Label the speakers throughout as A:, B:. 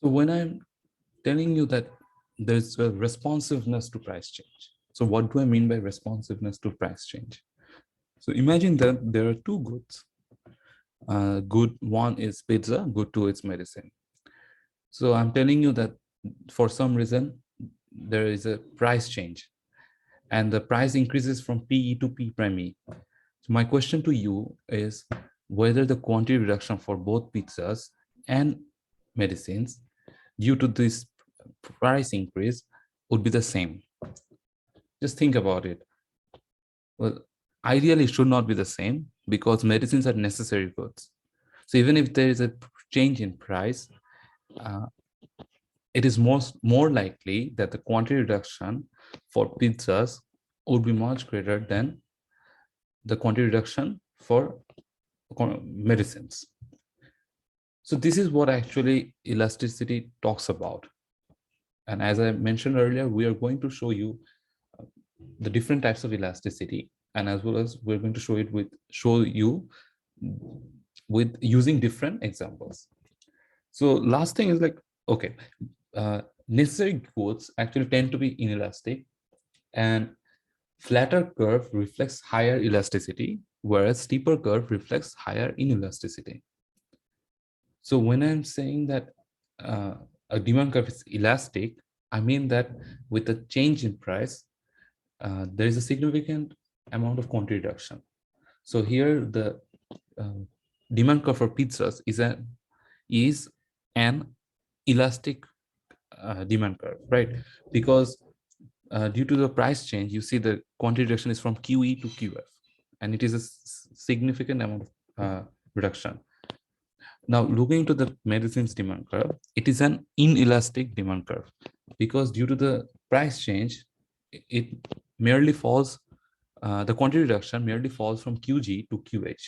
A: So when I'm telling you that there's a responsiveness to price change. So what do I mean by responsiveness to price change? So imagine that there are two goods. Good one is pizza, good two is medicine. So I'm telling you that for some reason, there is a price change and the price increases from PE to P prime E. So my question to you is whether the quantity reduction for both pizzas and medicines due to this price increase would be the same. Just think about it. Well, ideally, it should not be the same because medicines are necessary goods. So even if there is a change in price, uh, it is more likely that the quantity reduction for pizzas would be much greater than the quantity reduction for medicines. So this is what actually elasticity talks about. And as I mentioned earlier, we are going to show you the different types of elasticity, and as well as we're going to show you with using different examples. So last thing is like, okay, necessary goods actually tend to be inelastic, and flatter curve reflects higher elasticity, whereas steeper curve reflects higher inelasticity. So when I'm saying that a demand curve is elastic, I mean that with a change in price, there is a significant amount of quantity reduction. So here the uh, demand curve for pizzas is an elastic demand curve, right? Because due to the price change, you see the quantity reduction is from QE to QF, and it is a significant amount of reduction. Now, looking to the medicines demand curve, it is an inelastic demand curve because due to the price change, it merely falls, the quantity reduction merely falls from QG to QH.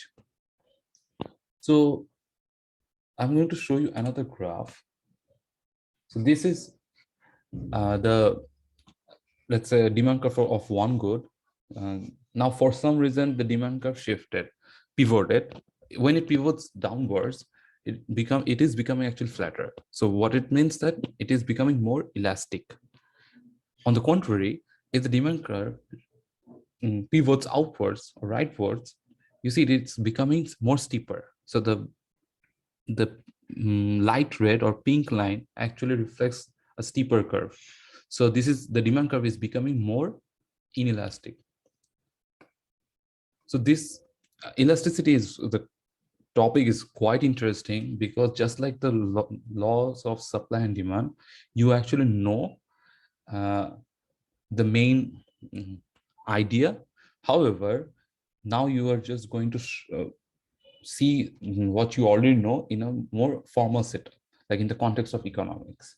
A: So I'm going to show you another graph. So this is the, let's say, demand curve of one good. Now, for some reason, the demand curve pivoted. When it pivots downwards, it is becoming actually flatter. So what it means that it is becoming more elastic. On the contrary, if the demand curve pivots outwards or rightwards, you see it's becoming more steeper. So the light red or pink line actually reflects a steeper curve. So this is the demand curve is becoming more inelastic. So this elasticity is the topic is quite interesting because just like the laws of supply and demand, you actually know uh, the main idea. However, now you are just going to see what you already know in a more formal setup, like in the context of economics.